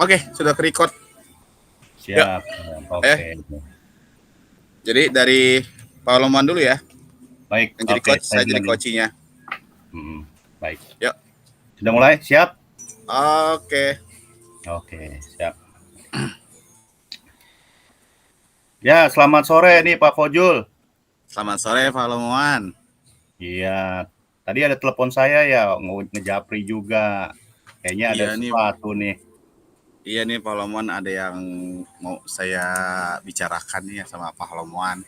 Oke, sudah ke-record. Yuk. Siap. Oke. Jadi dari Pak Loman dulu ya, Baik. yang jadi Oke, coach, saya saya jadi duluan nih. coaching-nya. Baik. Yuk. Sudah mulai? Siap? Oke. Oke, siap. Ya, selamat sore nih Pak Fojul. Selamat sore Pak Loman. Iya, tadi ada telepon saya ya, ngejapri juga. Kayaknya ada Iya nih, sesuatu nih. iya nih Pak Loman, ada yang mau saya bicarakan nih sama Pak Loman.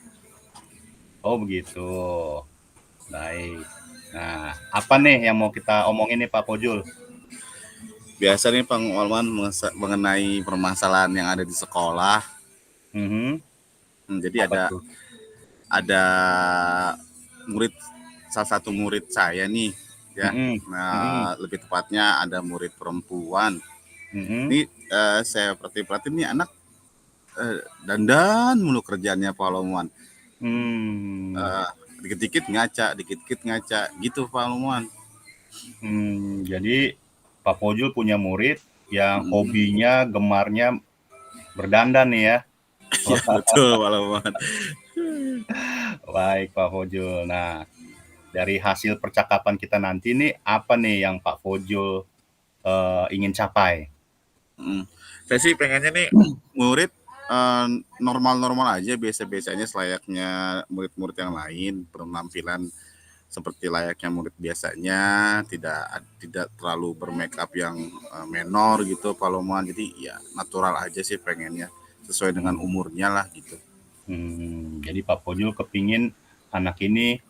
Oh begitu. Baik. Nah, apa nih yang mau kita omongin nih Pak Fojul? Biasa nih Pak Loman mengenai permasalahan yang ada di sekolah. Jadi Apa tuh? ada murid, salah satu murid saya nih ya. Nah, lebih tepatnya ada murid perempuan. Ini saya perhatiin nih anak dandan mulu kerjaannya Pak Loman. Dikit-dikit ngaca gitu Pak Loman. Jadi Pak Fojul punya murid yang hobinya, gemarnya berdandan nih ya. Iya betul Pak Loman. Baik Pak Fojul. Nah, dari hasil percakapan kita nanti nih, apa nih yang Pak Fojul ingin capai? Saya sih pengennya nih murid normal-normal aja, biasa-biasanya selayaknya murid-murid yang lain, penampilan seperti layaknya murid biasanya, tidak terlalu bermake up yang menor gitu Pak Loman. Jadi ya natural aja sih pengennya, sesuai dengan umurnya lah gitu. Jadi Pak Fojul kepingin anak ini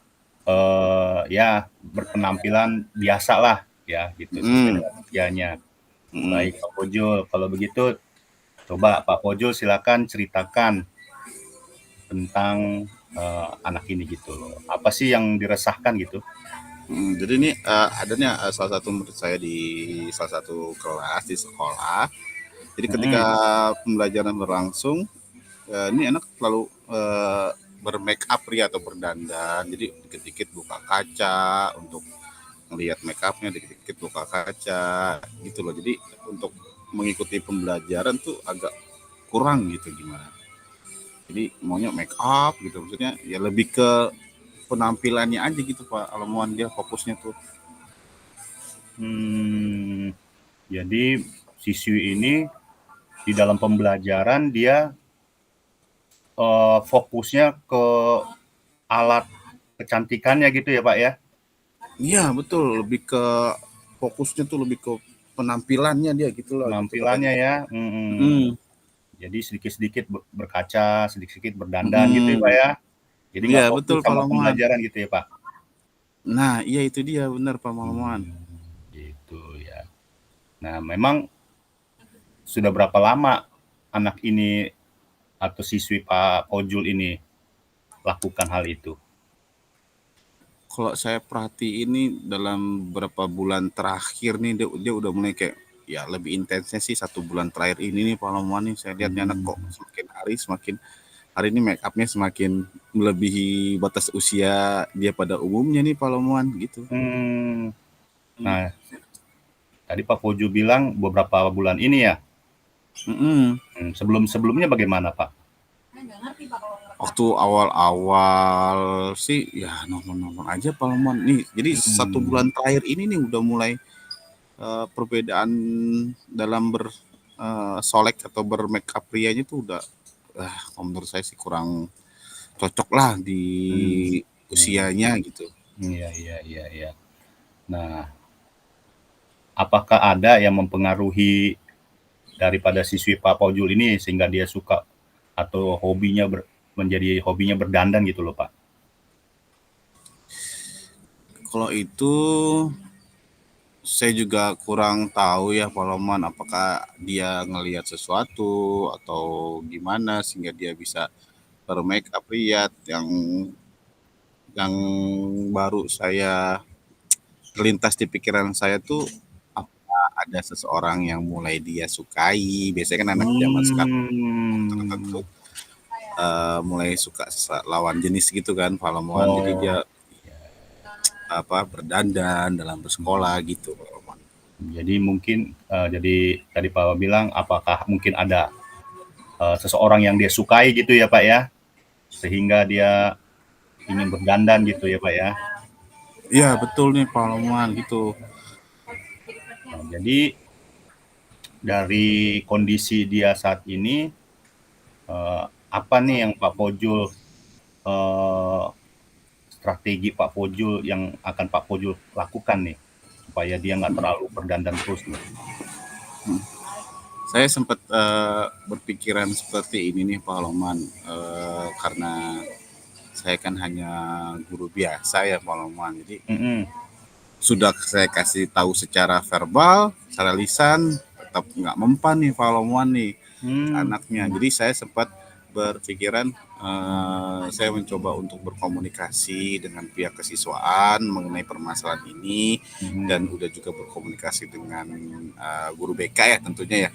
ya berpenampilan biasa lah ya gitu, sesuai dengan usianya. Baik Pak Fojul, kalau begitu coba Pak Fojul silakan ceritakan tentang anak ini gitu loh. Apa sih yang diresahkan gitu? Jadi ini adanya salah satu murid saya di salah satu kelas di sekolah. Jadi ketika pembelajaran berlangsung, ini anak selalu bermake up ya atau berdandan. Jadi dikit-dikit buka kaca untuk melihat make upnya, dikit-dikit buka kaca gitu loh. Jadi untuk mengikuti pembelajaran tuh agak kurang gitu gimana. Jadi maunya make up gitu, maksudnya ya lebih ke penampilannya aja gitu Pak Alamuan, dia fokusnya tuh. Jadi siswi ini di dalam pembelajaran dia fokusnya ke alat kecantikannya gitu ya Pak ya? Iya betul, lebih ke fokusnya tuh lebih ke penampilannya dia gitu loh. Penampilannya gitu, ya. Jadi sedikit-sedikit berkaca, sedikit-sedikit berdandan gitu ya Pak ya? Jadi Iya nggak fokus betul Pak sama Lamuan. pembelajaran gitu ya Pak? Nah iya itu dia benar Pak Lamuan. Gitu ya. Nah memang sudah berapa lama anak ini atau siswi Pak Ojul ini lakukan hal itu? Kalau saya perhatiin ini dalam beberapa bulan terakhir nih dia udah mulai kayak ya lebih intensnya sih 1 bulan terakhir ini nih Pak Lamuan nih, saya lihatnya anak kok semakin hari ini make upnya semakin melebihi batas usia dia pada umumnya nih Pak Lamuan gitu. Nah tadi Pak Ojul bilang beberapa bulan ini ya. Sebelumnya bagaimana Pak? Waktu awal-awal sih ya normal-normal aja Pak Lamuan nih. Jadi 1 bulan terakhir ini nih udah mulai perbedaan dalam solek atau bermake up prianya tuh udah menurut saya sih kurang cocok lah di usianya gitu. Iya. Nah, apakah ada yang mempengaruhi daripada siswi Pak Pojul ini sehingga dia suka atau menjadi hobinya berdandan gitu loh Pak? Kalau itu saya juga kurang tahu ya Pak Loman, apakah dia ngelihat sesuatu atau gimana sehingga dia bisa bermake up lihat yang baru saya terlintas di pikiran saya tuh, apa ada seseorang yang mulai dia sukai. Biasanya kan anak zaman sekarang tertentu mulai suka lawan jenis gitu kan Pak Loman. Jadi dia berdandan dalam bersekolah gitu Pak Loman. Jadi mungkin, jadi tadi Pak bilang apakah mungkin ada, seseorang yang dia sukai gitu ya, Pak, ya? Sehingga dia ingin berdandan gitu ya, Pak, ya? Iya betul nih Pak Lukman gitu. Nah, jadi dari kondisi dia saat ini, apa nih yang Pak Pojul, eee, strategi Pak Pojul yang akan Pak Pojul lakukan nih, supaya dia nggak terlalu berdandan terus nih? Saya sempat berpikiran seperti ini nih Pak Lukman, karena saya kan hanya guru biasa ya Pak Lukman. Jadi Mhm. sudah saya kasih tahu secara verbal, secara lisan, tetap nggak mempan nih Pak Lukman nih anaknya. Jadi saya sempat berpikiran, saya mencoba untuk berkomunikasi dengan pihak kesiswaan mengenai permasalahan ini, dan udah juga berkomunikasi dengan guru BK ya tentunya ya,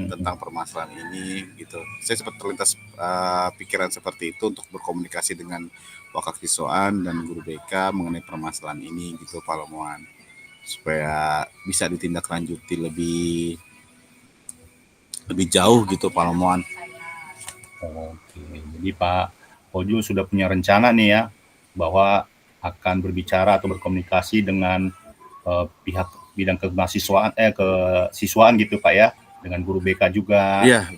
tentang permasalahan ini gitu. Saya sempat terlintas pikiran seperti itu untuk berkomunikasi dengan wakil siswaan dan guru BK mengenai permasalahan ini gitu Pak Lomuan, supaya bisa ditindaklanjuti lebih jauh gitu Pak Lomuan. Oke, jadi Pak Pojul sudah punya rencana nih ya, bahwa akan berbicara atau berkomunikasi dengan pihak bidang kesiswaan gitu Pak ya, dengan guru BK juga, Iya.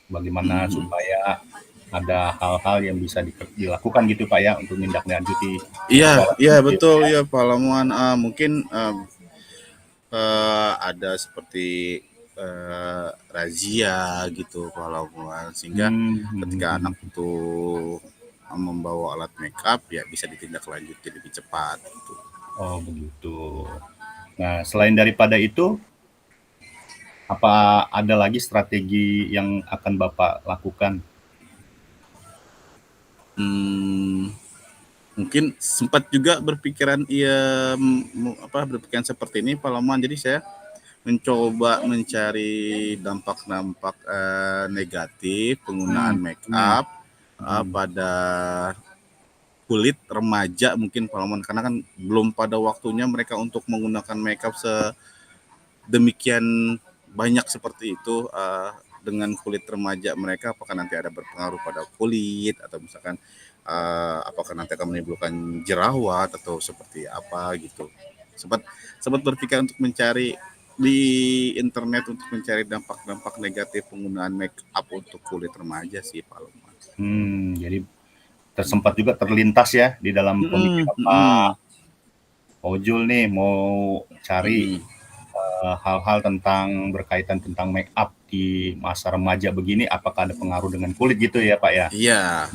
bagaimana supaya ada hal-hal yang bisa dilakukan gitu Pak ya, untuk menindaklanjuti Iya, masalah iya ini gitu betul ya. ya Pak Lamuan. Mungkin ada seperti razia gitu Pak Lamuan, sehingga ketika anak itu membawa alat make up ya bisa ditindaklanjuti lebih cepat gitu. Oh begitu. Nah selain daripada itu, apa ada lagi strategi yang akan Bapak lakukan? Mungkin sempat juga berpikiran berpikiran seperti ini Pak Lamuan. Jadi saya mencoba mencari dampak-dampak negatif penggunaan make up pada kulit remaja mungkin Pak Lamuan, karena kan belum pada waktunya mereka untuk menggunakan make up sedemikian banyak seperti itu dengan kulit remaja mereka. Apakah nanti ada berpengaruh pada kulit, atau misalkan apakah nanti akan menimbulkan jerawat atau seperti apa gitu. Sempat berpikir untuk mencari di internet untuk mencari dampak-dampak negatif penggunaan make up untuk kulit remaja sih Pak Lukman. Jadi sempat juga terlintas ya di dalam pemikiran Pak Ojul nih mau cari hal-hal tentang berkaitan tentang make up di masa remaja begini, apakah ada pengaruh dengan kulit gitu ya Pak ya? Iya,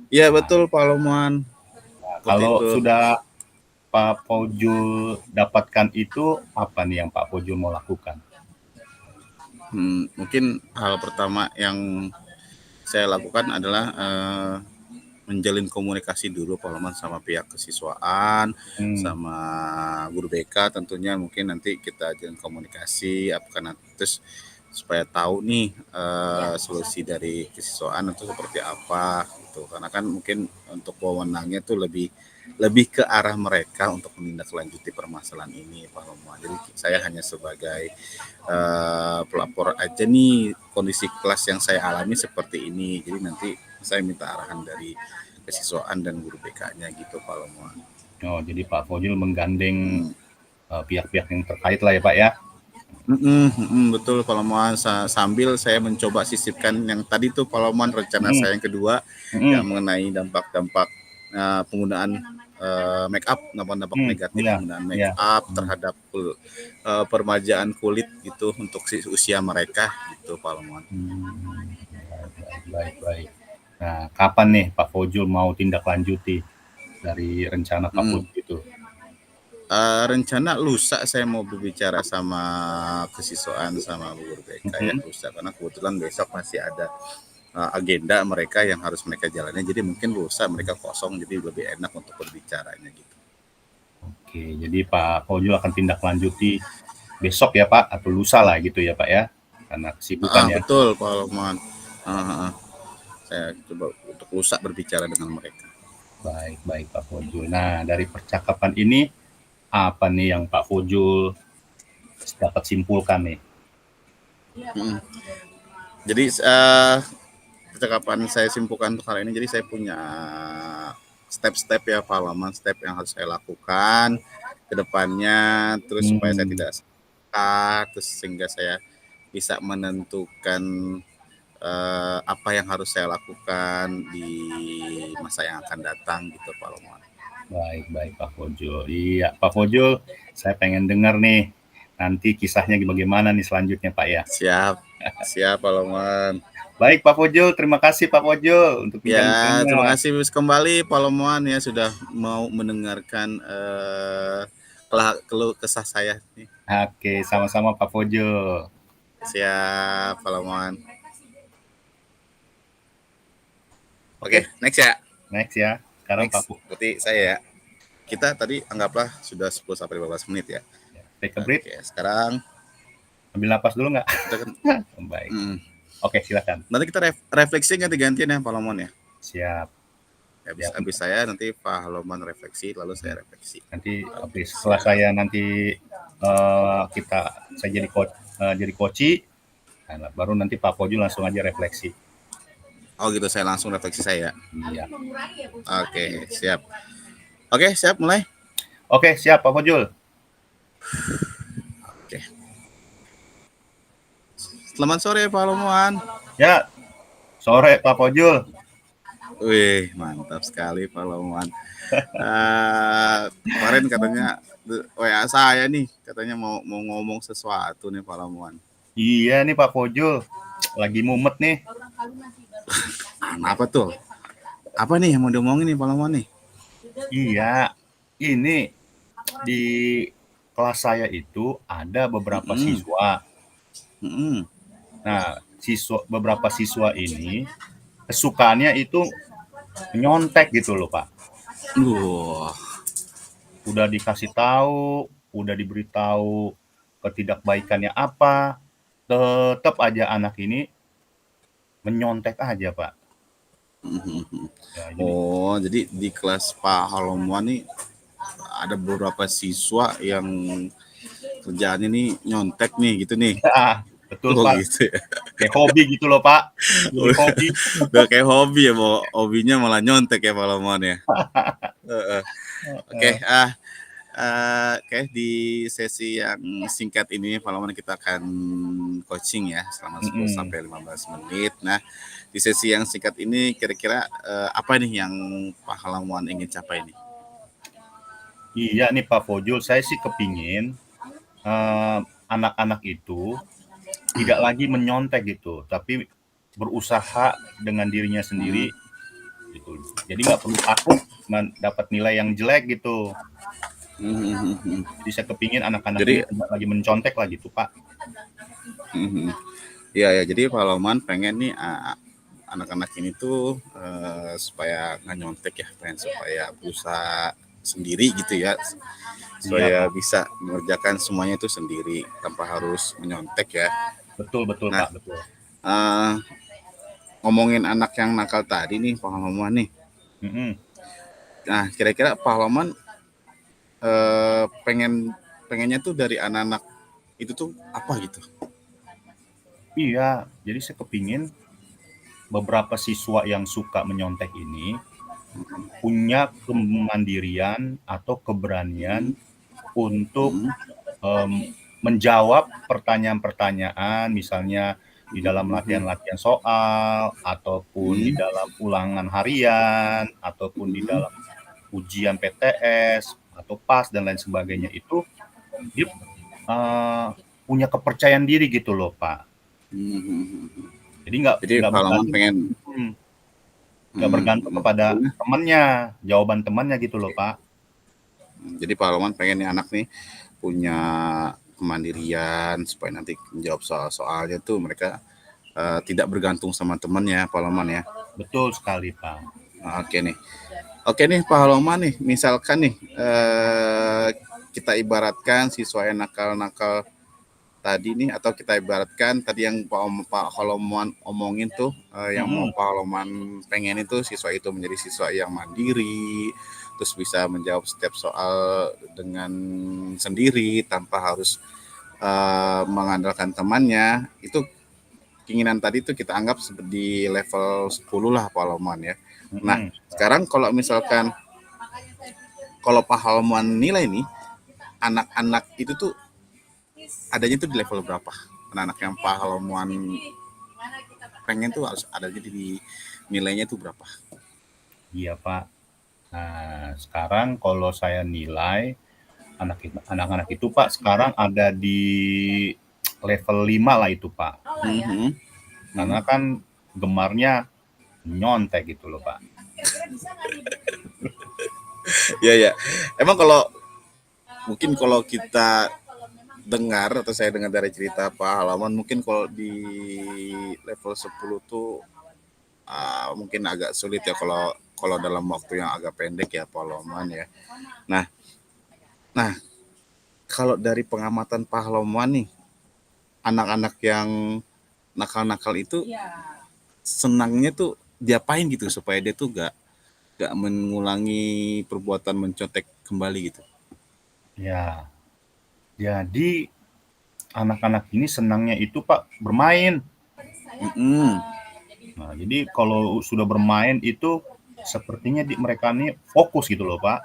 iya betul Pak Lukman. Nah, Seperti kalau itu. sudah Pak Pojul dapatkan itu, apa nih yang Pak Pojul mau lakukan? Mungkin hal pertama yang saya lakukan adalah menjalin komunikasi dulu Pak Loman sama pihak kesiswaan, sama guru BK tentunya. Mungkin nanti kita jalin komunikasi apakah nanti terus supaya tahu nih solusi dari kesiswaan itu seperti apa gitu. Karena kan mungkin untuk wewenangnya tuh lebih ke arah mereka untuk menindaklanjuti permasalahan ini Pak Loman. Jadi saya hanya sebagai pelapor aja nih, kondisi kelas yang saya alami seperti ini. Jadi nanti saya minta arahan dari kesiswaan dan guru BK-nya gitu Pak Lomuan. Oh, jadi Pak Pojul menggandeng pihak-pihak yang terkait lah ya Pak ya? Betul Pak Lomuan, sambil saya mencoba sisipkan yang tadi tuh Pak Lomuan, rencana saya yang kedua yang mengenai dampak-dampak penggunaan make up, dampak negatif penggunaan make up terhadap permajaan kulit gitu untuk usia mereka gitu Pak Lomuan. Baik. Nah, kapan nih Pak Pojul mau tindak lanjuti dari rencana Pak Pojul itu? Rencana lusa saya mau berbicara sama kesiswaan sama guru BK ya lusa, karena kebetulan besok masih ada agenda mereka yang harus mereka jalani, jadi mungkin lusa mereka kosong, jadi lebih enak untuk berbicaranya gitu. Oke, jadi Pak Pojul akan tindak lanjuti besok ya Pak, atau lusa lah gitu ya Pak ya, karena kesibukan ya. Betul Pak Lukman. Saya coba untuk lusa berbicara dengan mereka. Baik Pak Pojul. Nah, dari percakapan ini apa nih yang Pak Pojul dapat simpulkan nih. Mm. Jadi kapan saya simpulkan untuk hal ini, jadi saya punya step-step ya Pak Loman, step yang harus saya lakukan ke depannya, terus supaya saya tidak salah, terus sehingga saya bisa menentukan apa yang harus saya lakukan di masa yang akan datang gitu Pak Loman. Baik Pak Fojul. Iya Pak Fojul, saya pengen dengar nih nanti kisahnya bagaimana nih selanjutnya Pak ya. Siap Pak Loman. Baik Pak Fojul, terima kasih Pak Fojul untuk Ya, terima bincang-bincangnya. kasih kembali Pak Loman ya sudah mau mendengarkan keluh kesah saya nih. Oke, sama-sama Pak Fojul. Siap Pak Loman. Oke, next ya. Next ya. Sekarang Pak Next, berarti saya ya. Kita tadi anggaplah sudah 10 sampai 15 menit ya. Take a breath. Oke, sekarang ambil napas dulu nggak? Baik. Oke, silakan. Nanti kita refleksi ganti-gantian ya Pak Lomon ya. Siap. Habis saya nanti Pak Loman refleksi, lalu saya refleksi. Nanti setelah saya nanti saya jadi coach, baru nanti Pak Fojul langsung aja refleksi. Oh gitu, saya langsung refleksi saya. Iya. Oke, siap. Oke, siap mulai. Oke, siap Pak Fojul. Oke. Selamat sore Pak Loman. Ya, sore Pak Fojul. Wih, mantap sekali Pak Loman. Kemarin katanya WA saya nih, katanya mau ngomong sesuatu nih Pak Loman. Iya nih Pak Fojul, lagi mumet nih. Apa tuh? Apa nih yang mau diomongin nih Pak Loman nih? Iya, ini di kelas saya itu ada beberapa siswa. Nah, beberapa siswa ini kesukaannya itu nyontek gitu loh Pak. Udah dikasih tahu, udah diberitahu ketidakbaikannya apa, tetap aja anak ini menyontek aja Pak. Ya, jadi di kelas Pak Halomuan nih ada beberapa siswa yang kerjaannya nih nyontek nih gitu nih. Betul Pak. Gitu ya. Kayak hobi gitu loh Pak. Hobi. Udah kayak hobi ya, hobinya malah nyontek ya Pak Halomuan ya. Oke, Oke, di sesi yang singkat ini Pak Loman kita akan coaching ya selama 10 sampai 15 menit. Nah, di sesi yang singkat ini kira-kira apa nih yang Pak Loman ingin capai nih? Iya nih Pak Fojul, saya sih kepingin anak-anak itu tidak lagi menyontek gitu, tapi berusaha dengan dirinya sendiri gitu. Jadi nggak perlu takut dapat nilai yang jelek gitu. Jadi saya kepingin anak-anak ini tidak lagi mencontek lah gitu Pak. Iya ya, jadi Pak Loman pengen nih anak-anak ini tuh supaya nggak nyontek ya, pengen supaya berusaha sendiri gitu ya, supaya bisa mengerjakan semuanya itu sendiri tanpa harus menyontek ya. Betul nah, Pak, betul. Ngomongin anak yang nakal tadi nih Pak Loman nih. Nah, kira-kira Pak Loman pengennya tuh dari anak-anak itu tuh apa gitu? Iya, jadi saya kepingin beberapa siswa yang suka menyontek ini punya kemandirian atau keberanian untuk menjawab pertanyaan-pertanyaan, misalnya di dalam latihan-latihan soal, ataupun di dalam ulangan harian, ataupun di dalam ujian PTS atau PAS dan lain sebagainya itu dia punya kepercayaan diri gitu loh Pak. Jadi nggak bergantung kepada temannya, jawaban temannya gitu loh Pak. Jadi Pak Loman pengen nih anak nih punya kemandirian supaya nanti menjawab soal-soalnya tuh mereka tidak bergantung sama temannya Pak Loman ya. Betul sekali Pak. Oke nih Pak Loman nih, misalkan nih kita ibaratkan siswa yang nakal-nakal tadi nih, atau kita ibaratkan tadi yang Pak Haloman omongin tuh yang mau Pak Haloman pengen itu siswa itu menjadi siswa yang mandiri, terus bisa menjawab setiap soal dengan sendiri tanpa harus mengandalkan temannya, itu keinginan tadi itu kita anggap di level 10 lah Pak Loman ya. Nah, sekarang kalau misalkan kalau Pak Halman nilai nih, anak-anak itu tuh adanya tuh di level berapa? Anak-anak yang Pak Halman pengen tuh harus adanya di nilainya tuh berapa? Iya Pak. Nah, sekarang kalau saya nilai anak-anak itu Pak sekarang ada di level 5 lah itu Pak. Karena kan gemarnya nyontek gitu loh Pak. Ya. Emang kalau mungkin kalau kita dengar atau saya dengar dari cerita Pak Halaman, mungkin kalau di level 10 tuh mungkin agak sulit ya kalau dalam waktu yang agak pendek ya Pak Halaman ya. Nah, kalau dari pengamatan Pak Halaman nih, anak-anak yang nakal-nakal itu senangnya tuh diapain gitu supaya dia tuh gak mengulangi perbuatan mencontek kembali gitu. Ya, jadi anak-anak ini senangnya itu Pak bermain. Nah, jadi kalau sudah bermain itu sepertinya mereka ini fokus gitu loh Pak.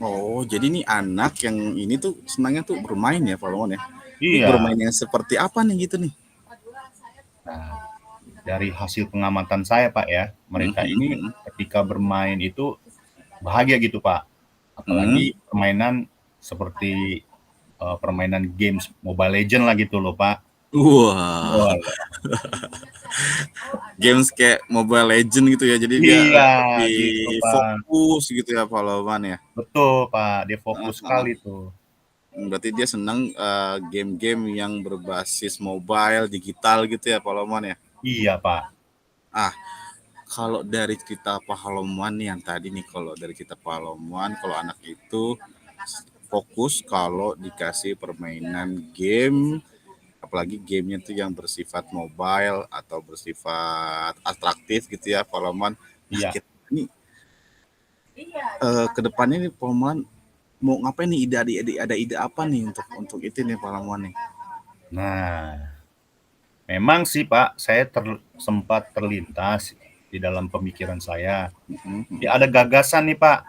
Oh, jadi nih anak yang ini tuh senangnya tuh bermain ya Pak Lomon ya. Ini Iya. bermain yang seperti apa nih gitu nih? Nah, dari hasil pengamatan saya Pak ya, mereka ini ketika bermain itu bahagia gitu Pak. Apalagi permainan seperti permainan games Mobile Legend lah gitu loh Pak. Wah. Games kayak Mobile Legend gitu ya. Jadi dia Iya, lebih gitu Pak. fokus gitu ya Pak Lomon ya. Betul Pak, dia fokus sekali tuh. Berarti dia senang game-game yang berbasis mobile, digital gitu ya Pak Lomon ya. Iya Pak. Kalau dari cerita Pak Haloman nih yang tadi nih, kalau dari cerita Pak Haloman, kalau anak itu fokus kalau dikasih permainan game, apalagi gamenya tuh yang bersifat mobile atau bersifat atraktif gitu ya Pak Haloman. Iya. Ini kedepannya nih Pak Haloman mau ngapain nih, ada ide apa nih untuk itu nih Pak Haloman nih? Nah, memang sih Pak, saya sempat terlintas di dalam pemikiran saya. Ya ada gagasan nih Pak.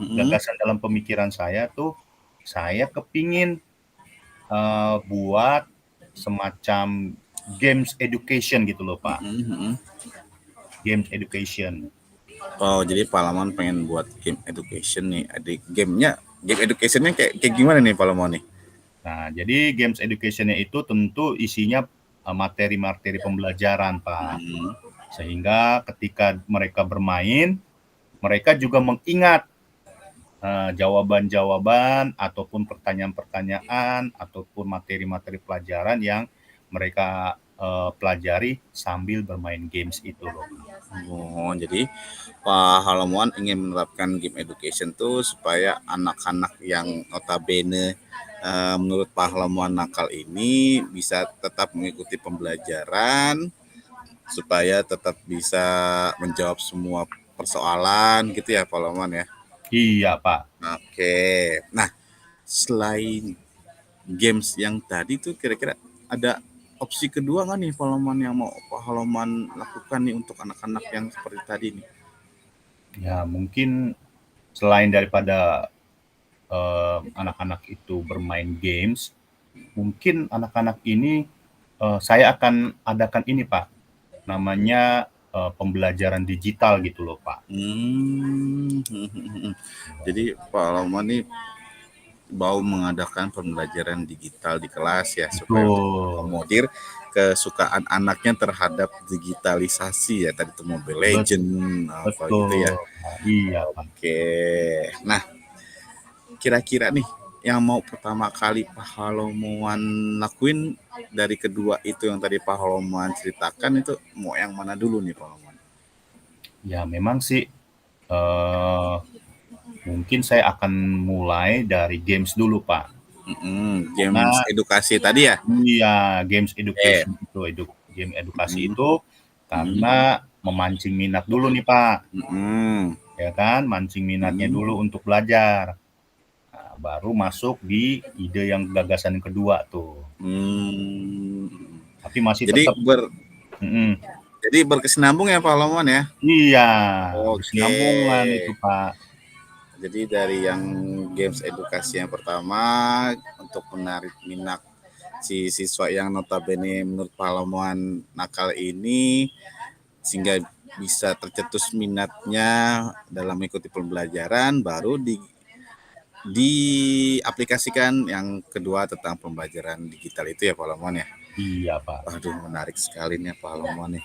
Gagasan dalam pemikiran saya tuh, saya kepingin buat semacam games education gitu loh Pak. Games education. Oh, jadi Pak Lamon pengen buat game education nih. Ada game educationnya kayak gimana nih Pak Lamon nih? Nah, jadi games education-nya itu tentu isinya materi-materi pembelajaran Pak. Sehingga ketika mereka bermain, mereka juga mengingat jawaban-jawaban ataupun pertanyaan-pertanyaan ataupun materi-materi pelajaran yang mereka pelajari sambil bermain games itu loh. Oh, jadi Pak Halamuan ingin menerapkan game education tuh supaya anak-anak yang notabene menurut Pak Halamuan nakal ini bisa tetap mengikuti pembelajaran, supaya tetap bisa menjawab semua persoalan gitu ya Pak Halamuan ya. Iya Pak. Oke. Nah, selain games yang tadi tuh kira-kira ada opsi kedua nggak nih Pak Haloman yang mau Pak Haloman lakukan nih untuk anak-anak yang seperti tadi nih? Ya mungkin selain daripada anak-anak itu bermain games, mungkin anak-anak ini saya akan adakan ini Pak, namanya pembelajaran digital gitu loh Pak. Jadi Pak Haloman nih mau mengadakan pembelajaran digital di kelas ya, supaya untuk mengakomodir kesukaan anaknya terhadap digitalisasi ya, tadi itu Mobile Legend apa gitu ya. Iya Pak. Oke. Nah, kira-kira nih yang mau pertama kali Pak Haloman lakuin dari kedua itu yang tadi Pak Haloman ceritakan, itu mau yang mana dulu nih Pak Haloman? Ya memang sih mungkin saya akan mulai dari games dulu Pak. Games edukasi tadi ya? Iya, games education itu game edukasi itu karena memancing minat dulu nih Pak. Ya kan, mancing minatnya dulu untuk belajar. Nah, baru masuk di ide yang gagasan kedua tuh. Tapi masih Jadi tetap jadi berkesinambung ya Pak Lomon ya? iya, Oke. berkesinambungan itu Pak. Jadi dari yang games edukasi yang pertama untuk menarik minat si siswa yang notabene menurut Pak Lomon nakal ini sehingga bisa tercetus minatnya dalam mengikuti pembelajaran, baru diaplikasikan yang kedua tentang pembelajaran digital itu ya Pak Lomon ya. Iya Pak. Aduh, menarik sekali nih Pak Lomon nih.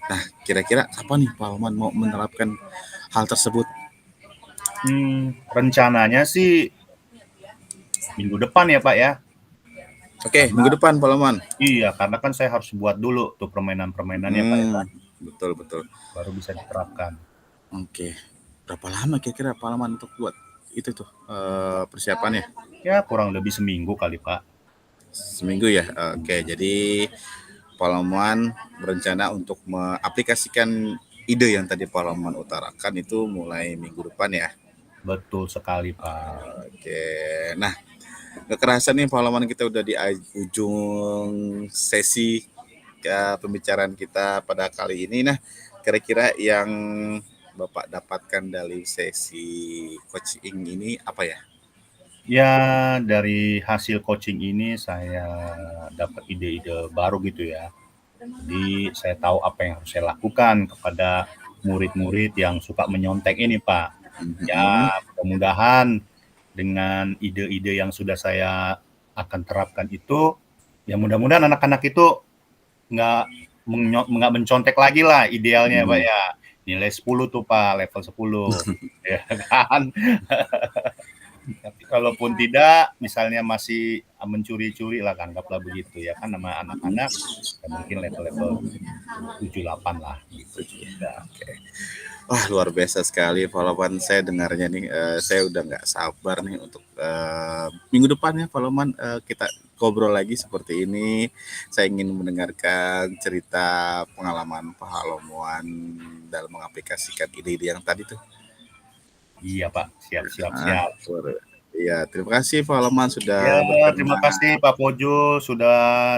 Nah, kira-kira kapan nih Pak Lomon mau menerapkan hal tersebut? Rencananya sih minggu depan ya Pak ya. Oke, minggu depan Pak Lomon. Iya, karena kan saya harus buat dulu tuh permainan-permainannya Pak ya. Betul. Baru bisa diterapkan. Oke. Berapa lama kira-kira Pak Lomon untuk buat itu tuh persiapannya? Ya kurang lebih seminggu kali Pak. Seminggu ya. Oke, jadi Pak Lomon berencana untuk mengaplikasikan ide yang tadi Pak Lomon utarakan itu mulai minggu depan ya. Betul sekali Pak. Oke. Nah, gak kerasa nih Pak Lomon kita udah di ujung sesi pembicaraan kita pada kali ini. Nah, kira-kira yang Bapak dapatkan dari sesi coaching ini apa ya? Ya, dari hasil coaching ini saya dapat ide-ide baru gitu ya. Jadi saya tahu apa yang harus saya lakukan kepada murid-murid yang suka menyontek ini Pak. Ya, mudah-mudahan dengan ide-ide yang sudah saya akan terapkan itu, ya mudah-mudahan anak-anak itu nggak mencontek lagi lah idealnya Pak ya. Nilai 10 tuh Pak, level 10. Ya kan? Tapi kalaupun tidak, misalnya masih mencuri-curi lah, anggaplah begitu ya kan, nama anak-anak ya mungkin level-level 7-8 lah gitu. Ya. Oke. Wah, luar biasa sekali Pak Lomon, saya dengarnya nih, saya udah nggak sabar nih untuk minggu depan ya Pak Lomon, kita ngobrol lagi seperti ini. Saya ingin mendengarkan cerita pengalaman Pak Lomon dalam mengaplikasikan ide-ide yang tadi tuh. Iya Pak, siap. Iya, terima kasih Pak Lomon Ya, sudah terima berkenan. kasih Pak Pojo sudah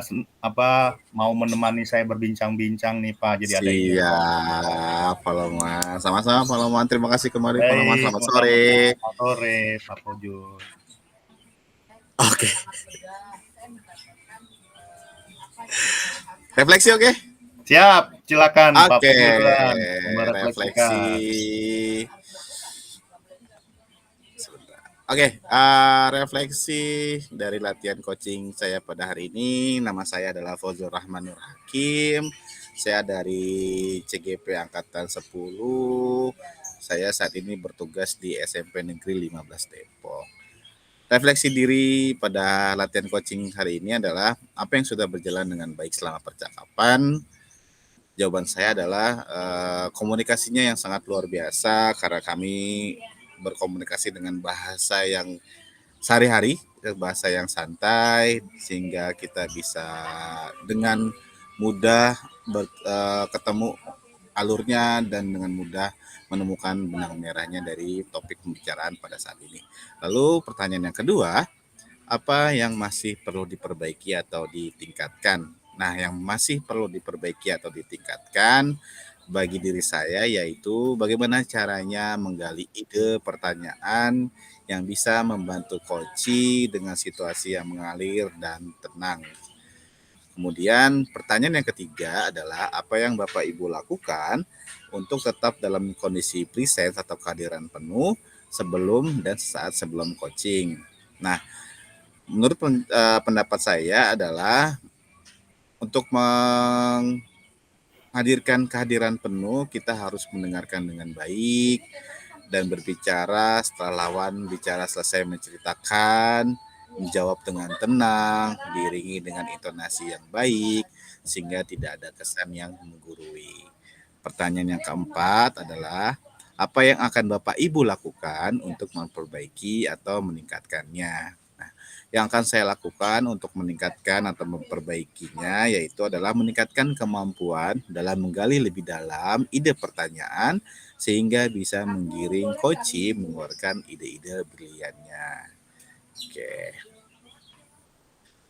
mau menemani saya berbincang-bincang nih Pak. Jadi ada ide Siap, Pak Lomon. Sama-sama Pak Lomon. Terima kasih kembali Pak Lomon. baik, Selamat sama-sama. sore. Selamat sore Pak Pojo. Oke. Refleksi oke? Siap, silakan Pak Oke. Pojo duluan Refleksi. merefleksikan. Oke, refleksi dari latihan coaching saya pada hari ini. Nama saya adalah Fozul Rahman Nur Hakim. Saya dari CGP Angkatan 10. Saya saat ini bertugas di SMP Negeri 15 Depok. Refleksi diri pada latihan coaching hari ini adalah apa yang sudah berjalan dengan baik selama percakapan. Jawaban saya adalah komunikasinya yang sangat luar biasa karena kami berkomunikasi dengan bahasa yang sehari-hari, bahasa yang santai sehingga kita bisa dengan mudah ketemu alurnya dan dengan mudah menemukan benang merahnya dari topik pembicaraan pada saat ini. Lalu pertanyaan yang kedua, apa yang masih perlu diperbaiki atau ditingkatkan? Nah, yang masih perlu diperbaiki atau ditingkatkan bagi diri saya yaitu bagaimana caranya menggali ide pertanyaan yang bisa membantu coaching dengan situasi yang mengalir dan tenang. Kemudian pertanyaan yang ketiga adalah apa yang Bapak Ibu lakukan untuk tetap dalam kondisi presence atau kehadiran penuh sebelum dan sesaat sebelum coaching. Nah, menurut pendapat saya adalah untuk menghadirkan kehadiran penuh, kita harus mendengarkan dengan baik dan berbicara setelah lawan bicara selesai menceritakan, menjawab dengan tenang, diiringi dengan intonasi yang baik, sehingga tidak ada kesan yang menggurui. Pertanyaan yang keempat adalah, apa yang akan Bapak Ibu lakukan untuk memperbaiki atau meningkatkannya? Yang akan saya lakukan untuk meningkatkan atau memperbaikinya yaitu adalah meningkatkan kemampuan dalam menggali lebih dalam ide pertanyaan sehingga bisa menggiring coaching mengeluarkan ide-ide briliannya. Oke.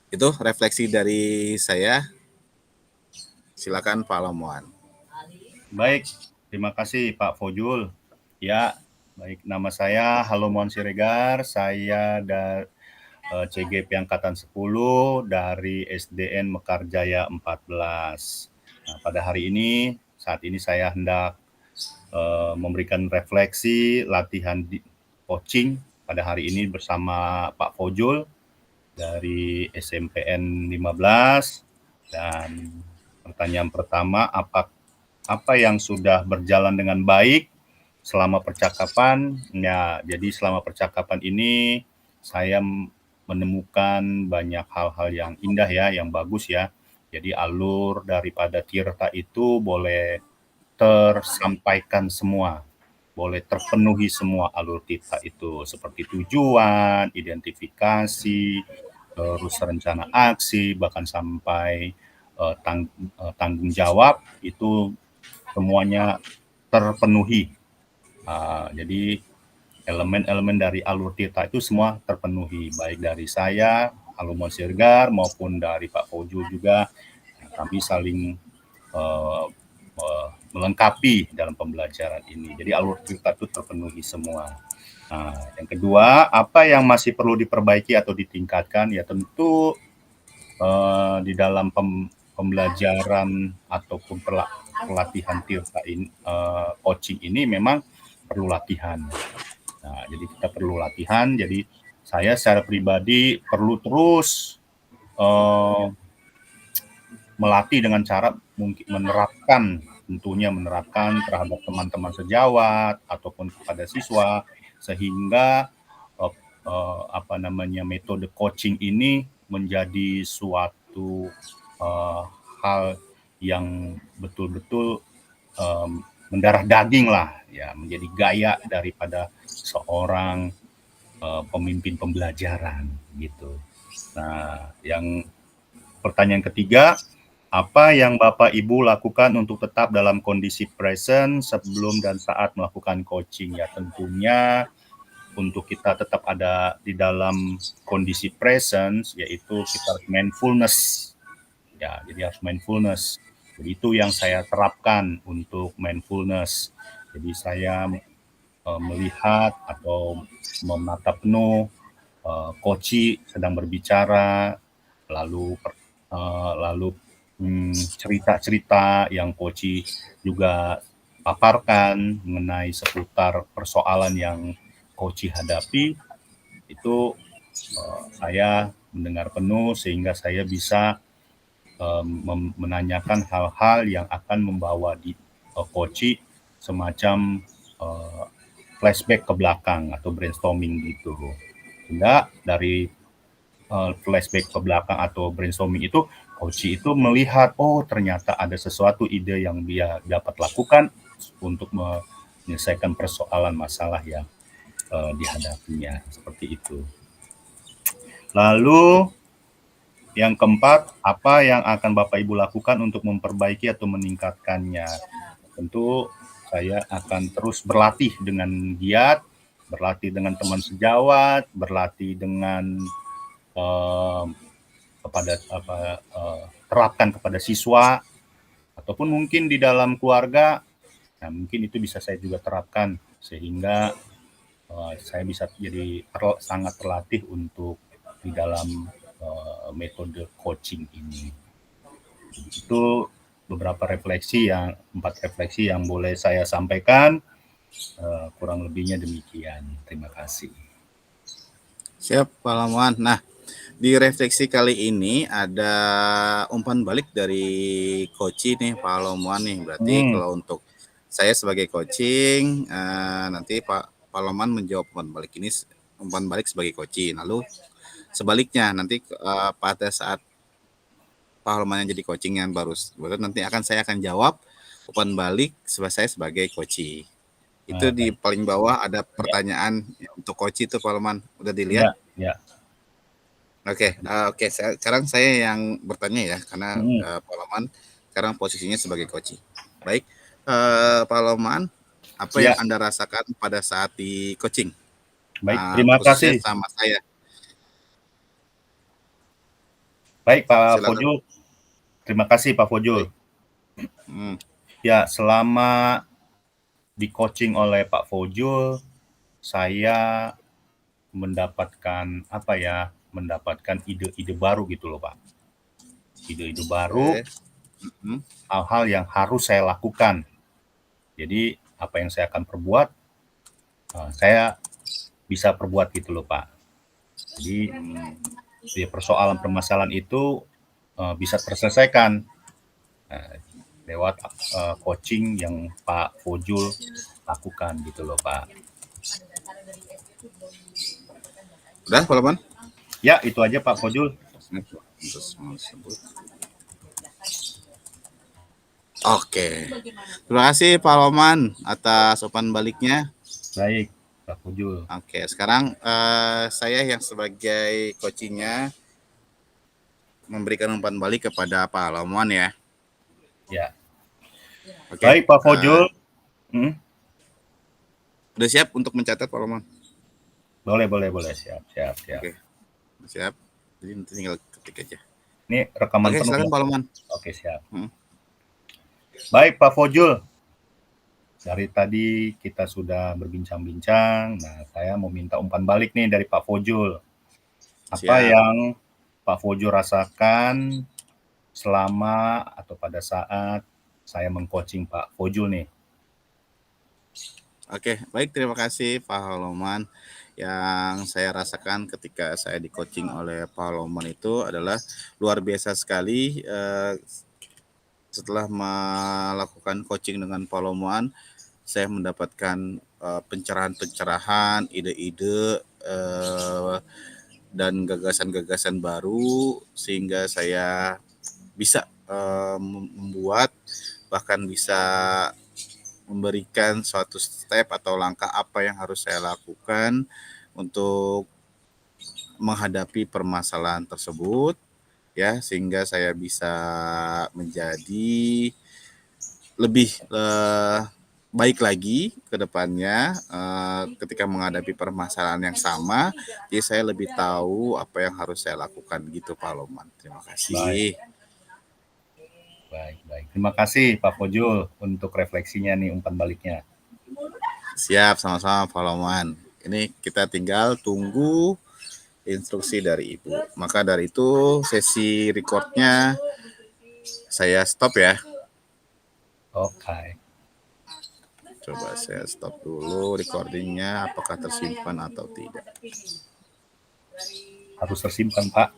Itu refleksi dari saya. Silakan Pak Lomuan. Baik, terima kasih Pak Fojul. Ya, baik, nama saya Halomon Siregar, saya CGP Angkatan 10 dari SDN Mekarjaya 14. Nah, pada hari ini, saat ini saya hendak memberikan refleksi latihan coaching pada hari ini bersama Pak Fojul dari SMPN 15. Dan pertanyaan pertama, apa yang sudah berjalan dengan baik selama percakapan? Ya, jadi selama percakapan ini saya menemukan banyak hal-hal yang indah ya, yang bagus ya. Jadi alur daripada Tirta itu boleh tersampaikan semua, boleh terpenuhi semua alur Tirta itu, seperti tujuan, identifikasi, terus rencana aksi, bahkan sampai tanggung jawab itu semuanya terpenuhi. Jadi elemen-elemen dari alur Tirta itu semua terpenuhi, baik dari saya, Halomon Siregar, maupun dari Pak Fojul juga. Kami saling melengkapi dalam pembelajaran ini. Jadi alur Tirta itu terpenuhi semua. Nah, yang kedua, apa yang masih perlu diperbaiki atau ditingkatkan? Ya tentu di dalam pembelajaran ataupun pelatihan Tirta ini, coaching ini memang perlu latihan. Nah, jadi kita perlu latihan. Jadi saya secara pribadi perlu terus melatih dengan cara mungkin menerapkan terhadap teman-teman sejawat ataupun kepada siswa, sehingga metode coaching ini menjadi suatu hal yang betul-betul mendarah daging lah ya, menjadi gaya daripada seorang pemimpin pembelajaran gitu. Nah, yang pertanyaan ketiga, apa yang Bapak Ibu lakukan untuk tetap dalam kondisi present sebelum dan saat melakukan coaching? Ya tentunya untuk kita tetap ada di dalam kondisi present, yaitu kita harus mindfulness. Ya, jadi harus mindfulness. Jadi itu yang saya terapkan untuk mindfulness. Jadi saya melihat atau menatap penuh coach sedang berbicara, lalu cerita-cerita yang coach juga paparkan mengenai seputar persoalan yang coach hadapi, itu saya mendengar penuh sehingga saya bisa menanyakan hal-hal yang akan membawa di coach semacam flashback ke belakang atau brainstorming gitu. Sehingga dari flashback ke belakang atau brainstorming itu, coach itu melihat, oh ternyata ada sesuatu ide yang dia dapat lakukan untuk menyelesaikan persoalan masalah yang dihadapinya, seperti itu. Lalu yang keempat, apa yang akan Bapak Ibu lakukan untuk memperbaiki atau meningkatkannya? Tentu saya akan terus berlatih dengan giat, berlatih dengan teman sejawat, berlatih dengan terapkan kepada siswa, ataupun mungkin di dalam keluarga. Nah, mungkin itu bisa saya juga terapkan sehingga saya bisa jadi sangat terlatih untuk di dalam metode coaching ini. Itu beberapa empat refleksi yang boleh saya sampaikan. Kurang lebihnya demikian. Terima kasih. Siap, Pak Lomuan. Nah, di refleksi kali ini ada umpan balik dari coach nih, Pak Lomuan nih. Berarti kalau untuk saya sebagai coaching, nanti Pak Lomuan menjawab umpan balik sebagai coaching. Lalu sebaliknya nanti pada saat Pak Lomuan yang jadi coaching yang baru nanti saya akan jawab umpan balik saya sebagai coaching. Itu di paling bawah ada pertanyaan untuk coach itu Pak Lomuan. Udah dilihat? Ya. Oke. Sekarang saya yang bertanya ya, karena Pak Lomuan sekarang posisinya sebagai coach. Baik, Pak Lomuan, apa yang Anda rasakan pada saat di coaching? Baik, terima kasih. Sama saya. Baik Pak Silakan. Fojul, terima kasih Pak Fojul. Ya, selama di-coaching oleh Pak Fojul, saya mendapatkan mendapatkan ide-ide baru gitu loh Pak. Ide-ide baru, hal-hal yang harus saya lakukan. Jadi apa yang saya akan perbuat, saya bisa perbuat gitu loh Pak. Jadi persoalan permasalahan itu bisa terselesaikan lewat coaching yang Pak Fojul lakukan gitu loh Pak. Udah Pak Loman? Ya, itu aja Pak Fojul. Oke. Terima kasih Pak Loman atas umpan baliknya. Baik, Pak Fojul. Oke, sekarang saya yang sebagai coachingnya memberikan umpan balik kepada Pak Loman ya. Ya. Oke. Baik Pak Fojul. Udah siap untuk mencatat Pak Loman? Boleh. Siap. Oke. Siap. Jadi nanti tinggal ketik aja. Ini rekaman penuh. Silakan Pak Loman. Oke, siap. Baik Pak Fojul. Dari tadi kita sudah berbincang-bincang. Nah, saya mau minta umpan balik nih dari Pak Fojul. Apa yang Pak Fojul rasakan selama atau pada saat saya meng-coaching Pak Fojul nih? Oke, baik, terima kasih Pak Haloman. Yang saya rasakan ketika saya di-coaching oleh Pak Haloman itu adalah luar biasa sekali. Setelah melakukan coaching dengan Pak Haloman, saya mendapatkan pencerahan-pencerahan, ide-ide dan gagasan-gagasan baru, sehingga saya bisa membuat, bahkan bisa memberikan suatu step atau langkah apa yang harus saya lakukan untuk menghadapi permasalahan tersebut, ya, sehingga saya bisa menjadi lebih baik lagi ke depannya ketika menghadapi permasalahan yang sama. Jadi saya lebih tahu apa yang harus saya lakukan gitu Pak Loman. Terima kasih. Baik. Terima kasih Pak Fojul untuk refleksinya nih, umpan baliknya. Siap, sama-sama Pak Loman. Ini kita tinggal tunggu instruksi dari Ibu. Maka dari itu sesi recordnya saya stop ya. Oke. Coba saya stop dulu recordingnya, apakah tersimpan atau tidak. Harus tersimpan Pak.